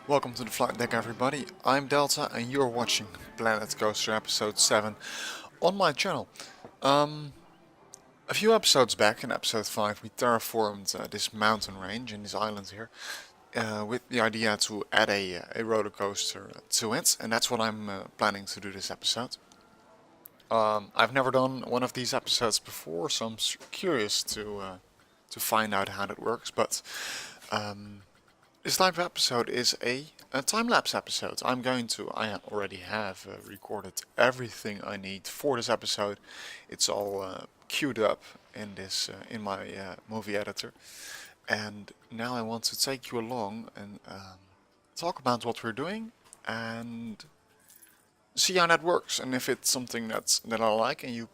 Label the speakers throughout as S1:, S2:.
S1: Welcome to the flight deck, everybody. I'm Delta and you're watching Planet Coaster episode 7 on my channel. A few episodes back, in episode 5, we terraformed this mountain range in this island here with the idea to add a roller coaster to it, and that's what I'm planning to do this episode. I've never done one of these episodes before, so I'm curious to find out how that works, but this type of episode is a time-lapse episode. I already have recorded everything I need for this episode. It's all queued up in in my movie editor. And now I want to take you along and talk about what we're doing and see how that works. And if it's something that I like and you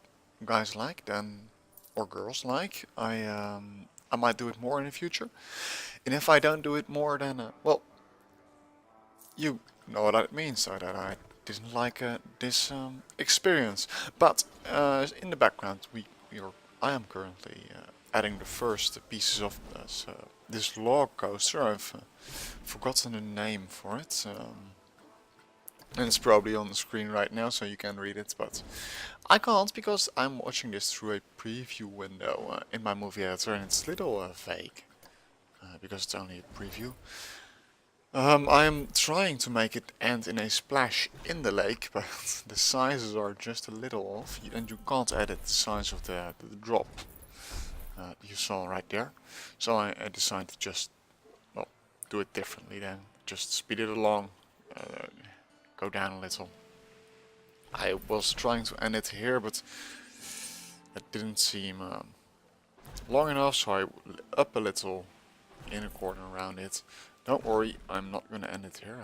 S1: guys like, then or girls like, I might do it more in the future. And if I don't do it more, then well, you know what that means. So that I didn't like this experience. But in the background, I am currently adding the first pieces of this log coaster. I've forgotten the name for it. And it's probably on the screen right now, so you can read it, but I can't because I'm watching this through a preview window in my movie editor, and it's a little vague because it's only a preview. I'm trying to make it end in a splash in the lake, but the sizes are just a little off, and you can't edit the size of the drop you saw right there. So I decided to just, well, do it differently then. Just speed it along. Go down a little. I was trying to end it here, but it didn't seem long enough, so I up a little in a corner around it. Don't worry, I'm not gonna end it here.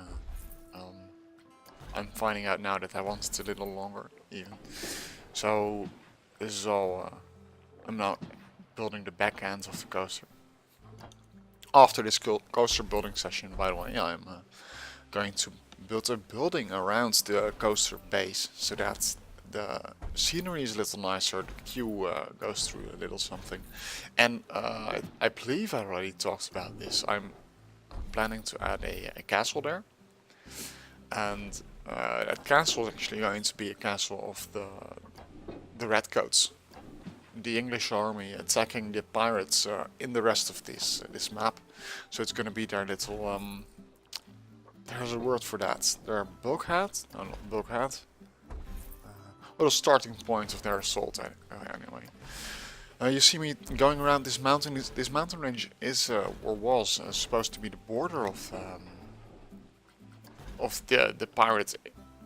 S1: I'm finding out now that I want it a little longer, even. So this is all. I'm now building the back end of the coaster. After this coaster building session, by the way, I'm going to build a building around the coaster base so that the scenery is a little nicer, the queue goes through a little something. And I believe I already talked about this. I'm planning to add a castle there. And that castle is actually going to be a castle of the Redcoats. The English army attacking the pirates in the rest of this map. So it's going to be their little there's a word for that. Their bulkhead? No, not bulkhead. Well, the starting point of their assault, anyway. You see me going around this mountain. This mountain range is, or was, supposed to be the border of the pirate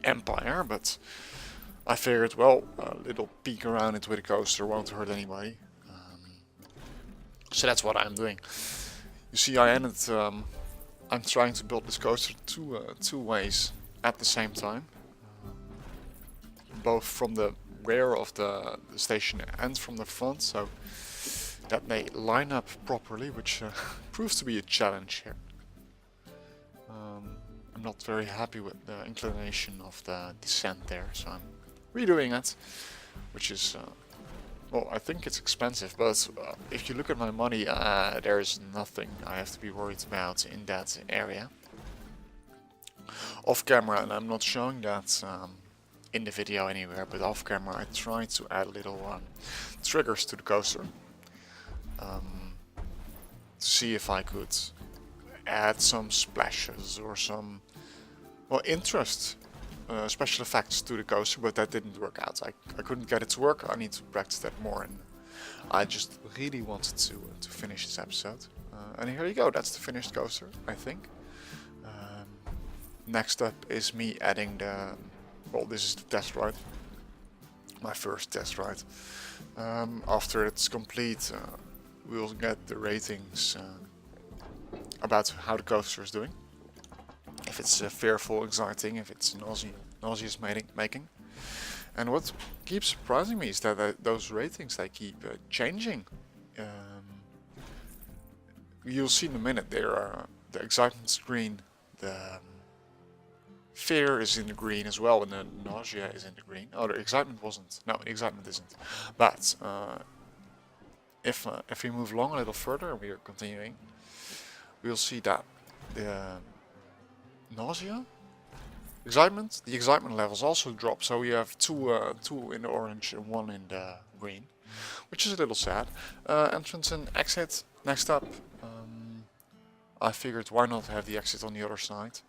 S1: empire, but I figured, well, a little peek around it with a coaster won't hurt anybody. So that's what I'm doing. You see, I'm trying to build this coaster two ways at the same time, both from the rear of the station and from the front, so that they line up properly, which proves to be a challenge here. I'm not very happy with the inclination of the descent there, so I'm redoing it, which is well, I think it's expensive, but if you look at my money, there's nothing I have to be worried about in that area. Off camera, and I'm not showing that in the video anywhere, but off camera I tried to add little triggers to the coaster to see if I could add some splashes or some, well, interest. Special effects to the coaster, but that didn't work out. I couldn't get it to work. I need to practice that more, and I just really wanted to finish this episode. And here you go. That's the finished coaster, I think. Next up is me adding the. Well, this is the test ride. My first test ride. After it's complete, we'll get the ratings about how the coaster is doing. If it's fearful, exciting, if it's nauseous making. And what keeps surprising me is that those ratings, they keep changing. You'll see in a minute, there are the excitement's green, the fear is in the green as well, and the nausea is in the green. Oh, the excitement wasn't. No, the excitement isn't. But if we move along a little further, and we are continuing, we'll see that nausea? Excitement? The excitement levels also drop, so you have two in the orange and one in the green, which is a little sad. Entrance and exit. Next up, I figured why not have the exit on the other side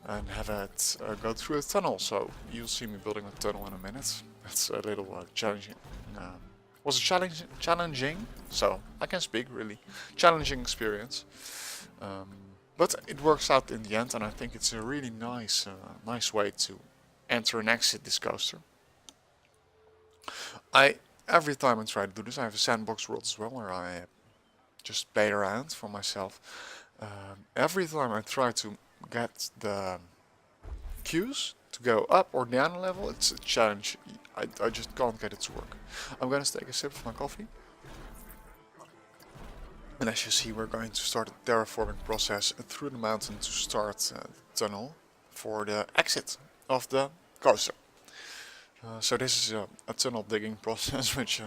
S1: and have it go through a tunnel. So you'll see me building a tunnel in a minute. That's a little challenging. Was a challenging, so I can speak really. Challenging experience. But it works out in the end, and I think it's a really nice way to enter and exit this coaster. Every time I try to do this, I have a sandbox world as well, where I just play around for myself. Every time I try to get the cues to go up or down a level, it's a challenge. I just can't get it to work. I'm gonna take a sip of my coffee. And as you see, we're going to start the terraforming process through the mountain to start the tunnel for the exit of the coaster. So this is a tunnel digging process, which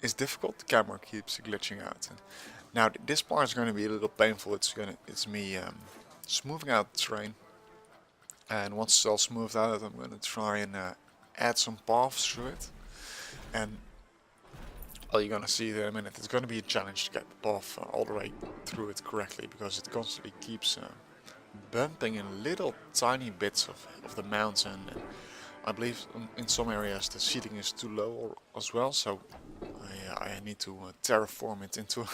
S1: is difficult. The camera keeps glitching out. And now this part is going to be a little painful. It's me smoothing out the terrain, and once it's all smoothed out, I'm going to try and add some paths through it. And all you're gonna see in a minute, it's gonna be a challenge to get the path all the way through it correctly, because it constantly keeps bumping in little tiny bits of the mountain. And I believe in some areas the seating is too low as well, so I need to terraform it into a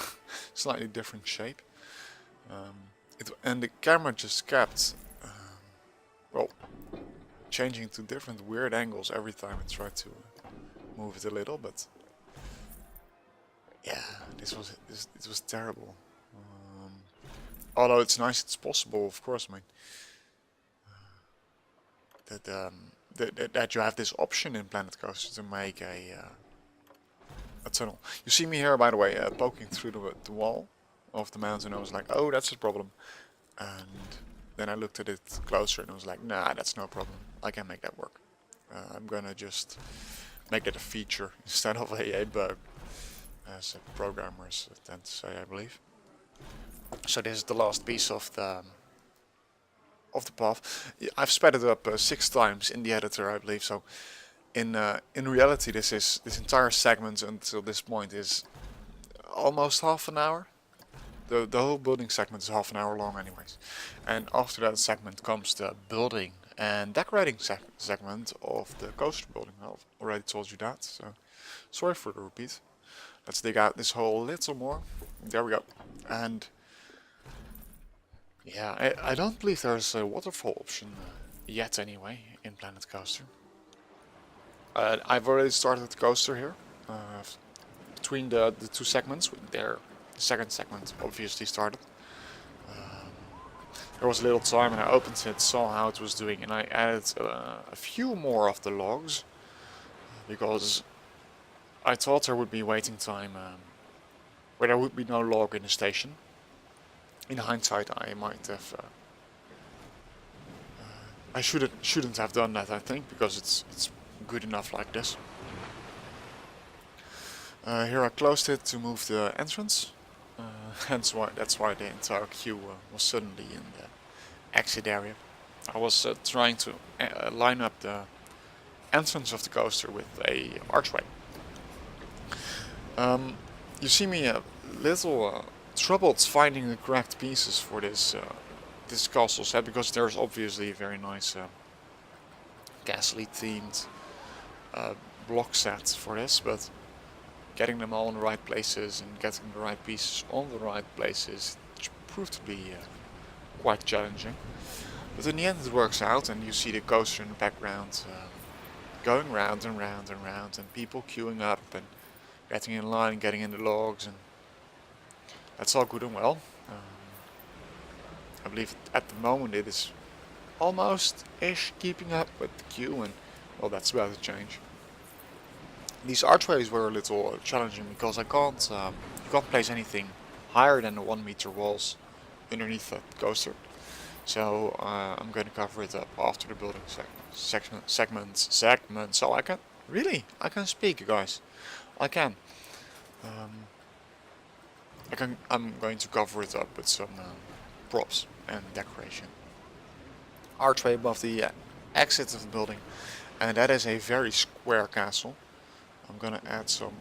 S1: slightly different shape. And the camera just kept well, changing to different weird angles every time I tried to move it a little, but yeah, this was terrible. Although it's nice, it's possible, of course. I mean, that you have this option in Planet Coaster to make a tunnel. You see me here, by the way, poking through the wall of the mountain. I was like, oh, that's a problem. And then I looked at it closer and I was like, nah, that's no problem. I can make that work. I'm gonna just make that a feature instead of a bug, as programmers tend to say, I believe. So this is the last piece of the path. I've sped it up 6 times in the editor, I believe. So in reality, this entire segment until this point is almost half an hour. The whole building segment is half an hour long, anyways. And after that segment comes the building and decorating segment of the coaster building. I've already told you that, so sorry for the repeat. Let's dig out this hole a little more. There we go. And yeah, I don't believe there's a waterfall option yet anyway in Planet Coaster. I've already started the coaster here. Between the 2 segments, the second segment obviously started. There was a little time and I opened it, saw how it was doing, and I added a few more of the logs, because I thought there would be waiting time where there would be no log in the station. In hindsight, I might have I shouldn't have done that, I think, because it's good enough like this. Here I closed it to move the entrance. That's why the entire queue was suddenly in the exit area. I was trying to line up the entrance of the coaster with a archway. You see me a little troubled finding the correct pieces for this castle set, because there's obviously a very nice castle themed block set for this, but getting them all in the right places and getting the right pieces on the right places proved to be quite challenging. But in the end it works out, and you see the coaster in the background going round and round and round, and people queuing up and getting in line, getting in the logs, and that's all good and well. I believe at the moment it is almost-ish keeping up with the queue, and well, that's about to change. These archways were a little challenging because you can't place anything higher than the 1 meter walls underneath that coaster. So I'm going to cover it up after the building segments. So I can speak, guys. I can. I'm going to cover it up with some props. and decoration. Archway above the exit of the building, and that is a very square castle. I'm gonna add some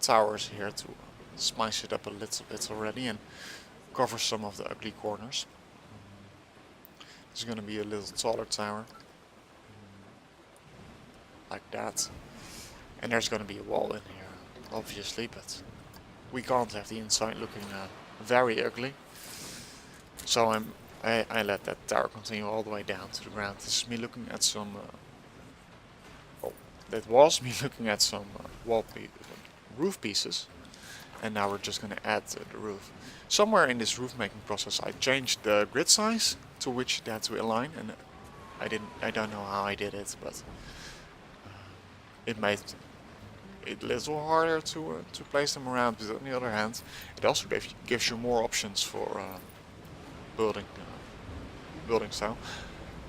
S1: towers here to spice it up a little bit already and cover some of the ugly corners. There's gonna be a little taller tower, like that. And there's gonna be a wall in here, obviously, but we can't have the inside looking very ugly. So I let that tower continue all the way down to the ground. This is me looking at some... that was me looking at some roof pieces. And now we're just going to add the roof. Somewhere in this roof making process I changed the grid size to which it had to align. And I don't know how I did it, but it made it a little harder to place them around. But on the other hand, it also gives you more options for building style.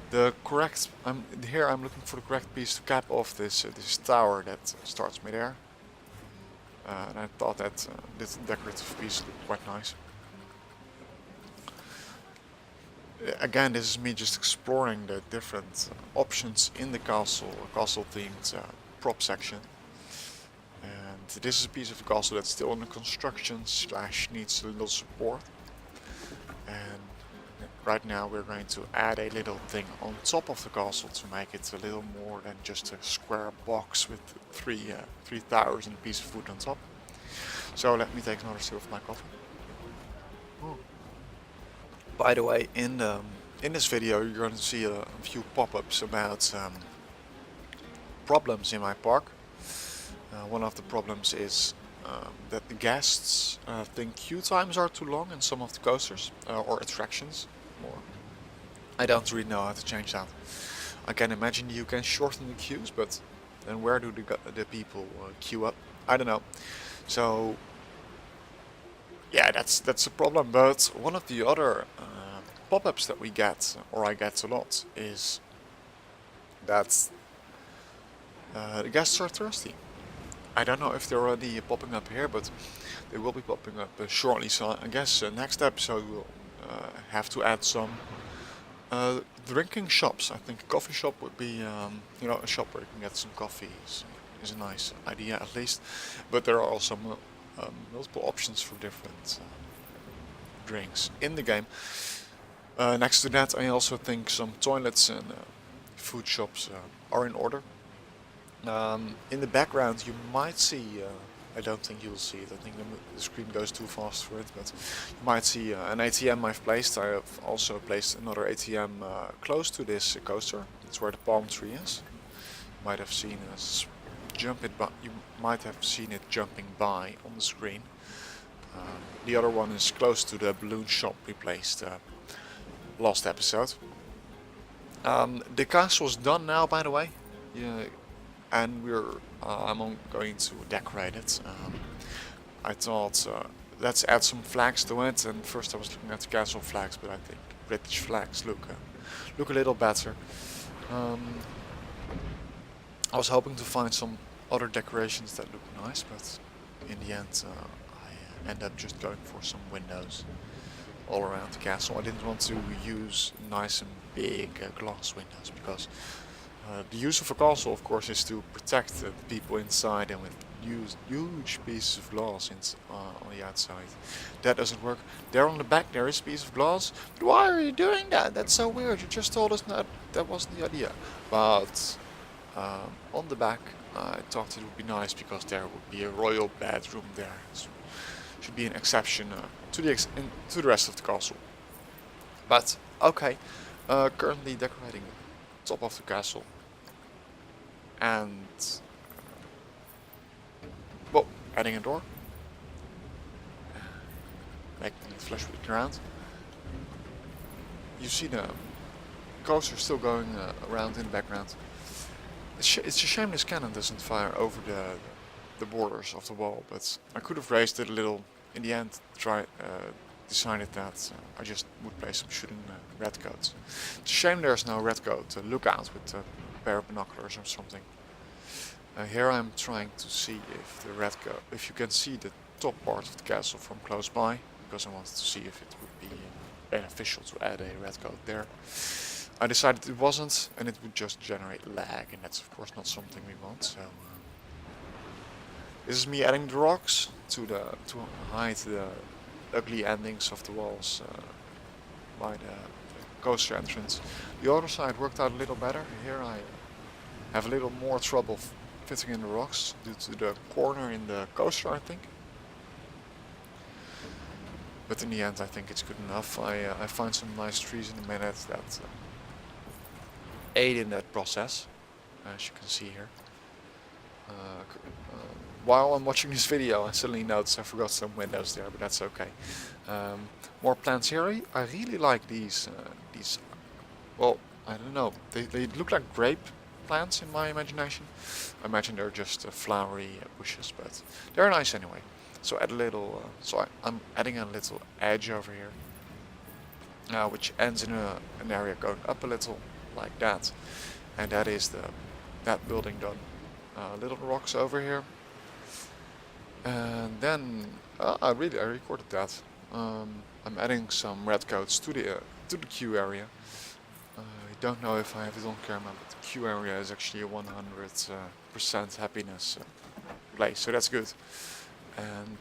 S1: The correct here I'm looking for the correct piece to cap off this tower that starts midair. And I thought that this decorative piece looked quite nice. Again, this is me just exploring the different options in the castle themed prop section. And this is a piece of the castle that's still under construction / needs a little support. And right now we're going to add a little thing on top of the castle to make it a little more than just a square box with three towers and a piece of wood on top. So let me take another sip of my coffee. Oh. By the way, in this video you're going to see a few pop-ups about problems in my park. One of the problems is that the guests think queue times are too long in some of the coasters or attractions. I don't really know how to change that. I can imagine you can shorten the queues, but then where do the people queue up? I don't know. So yeah, that's a problem. But one of the other pop-ups that we get, or I get a lot, is that the guests are thirsty. I don't know if they're already popping up here, but they will be popping up shortly. So I guess next episode we'll have to add some drinking shops. I think a coffee shop would be, a shop where you can get some coffee is a nice idea at least. But there are also multiple options for different drinks in the game. Next to that, I also think some toilets and food shops are in order. In the background you might see, I don't think you'll see it, I think the screen goes too fast for it, but you might see an ATM I've placed. I have also placed another ATM close to this coaster. That's where the palm tree is. You might have seen us it jumping by on the screen. The other one is close to the balloon shop we placed last episode. The castle's done now, by the way. Yeah. And I'm going to decorate it. I thought let's add some flags to it. And first I was looking at the castle flags, but I think British flags look a little better. I was hoping to find some other decorations that look nice, but in the end I end up just going for some windows all around the castle. I didn't want to use nice and big glass windows because the use of a castle, of course, is to protect the people inside, and with huge pieces of glass on the outside, that doesn't work. There on the back there is a piece of glass, but why are you doing that? That's so weird. You just told us that wasn't the idea. But on the back, I thought it would be nice because there would be a royal bedroom there. So should be an exception to the rest of the castle. But okay, currently decorating the top of the castle. And well, adding a door, making it flush with the ground. You see the coaster still going around in the background. It's a shame this cannon doesn't fire over the borders of the wall, but I could have raised it a little. In the end, decided that I just would place some shooting redcoats. It's a shame there's no redcoat lookout with a pair of binoculars or something. Here I'm trying to see if you can see the top part of the castle from close by, because I wanted to see if it would be beneficial to add a red coat there. I decided it wasn't, and it would just generate lag, and that's of course not something we want. So this is me adding the rocks to hide the ugly endings of the walls by the coaster entrance. The other side worked out a little better. Here I have a little more trouble fitting in the rocks due to the corner in the coaster, I think. But in the end, I think it's good enough. I find some nice trees in a minute that aid in that process, as you can see here. While I'm watching this video, I suddenly noticed I forgot some windows there, but that's okay. More plants here. I really like these. Well, I don't know. They look like grape plants in my imagination. I imagine they're just flowery bushes, but they're nice anyway. So add a little. I'm adding a little edge over here, which ends in an area going up a little, like that, and that is that building done. Little rocks over here. And then I recorded that. I'm adding some red coats to the queue area. I don't know if I have it on camera, but the queue area is actually a 100% happiness place, so that's good. And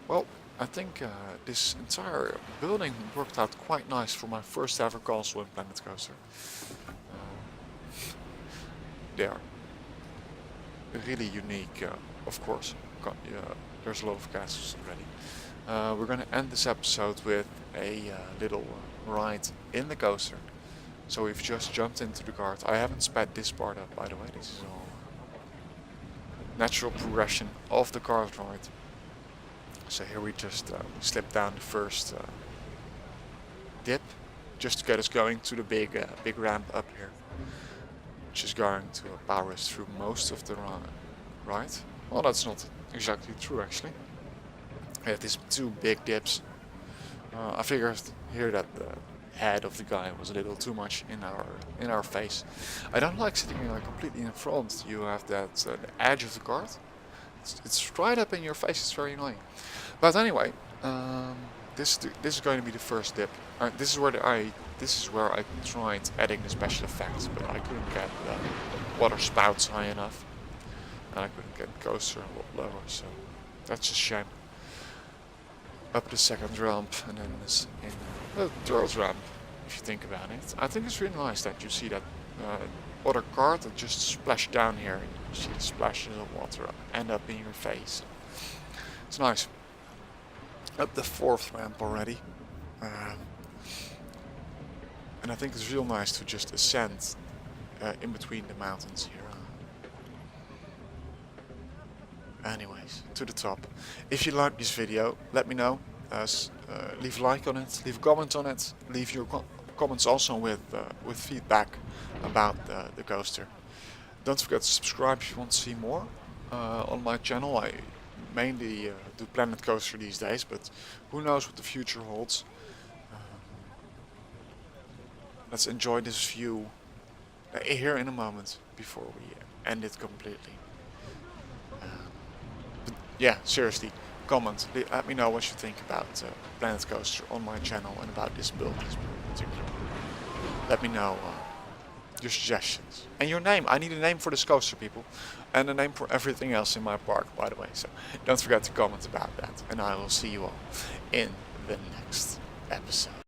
S1: well, I think this entire building worked out quite nice for my first ever castle in Planet Coaster. They are really unique, of course. There's a lot of castles already. We're gonna end this episode with a little ride in the coaster. So we've just jumped into the cart. I haven't sped this part up, by the way. This is all natural progression of the cart ride. So here we just slip down the first dip, just to get us going to the big ramp up here, which is going to power us through most of the ride. Well, that's not exactly true, actually. We have these two big dips. I figured here that the head of the guy was a little too much in our face. I don't like sitting completely in front. You have that the edge of the cart. It's right up in your face. It's very annoying. But anyway, this is going to be the first dip. This is where I tried adding the special effects, but I couldn't get the water spouts high enough. And I couldn't get the coaster a lot lower, so that's a shame. Up the second ramp, and then this in the third ramp, if you think about it. I think it's really nice that you see that other cart that just splashed down here. You see the splashes of water end up in your face. It's nice. Up the fourth ramp already. And I think it's real nice to just ascend in between the mountains here. Anyways, to the top. If you like this video, let me know. Leave a like on it, leave a comment on it, leave your comments also with feedback about the coaster. Don't forget to subscribe if you want to see more on my channel. I mainly do Planet Coaster these days, but who knows what the future holds. Let's enjoy this view here in a moment before we end it completely. Yeah, seriously, comment. Let me know what you think about Planet Coaster on my channel and about this build in particular. Let me know your suggestions. And your name. I need a name for this coaster, people. And a name for everything else in my park, by the way. So don't forget to comment about that. And I will see you all in the next episode.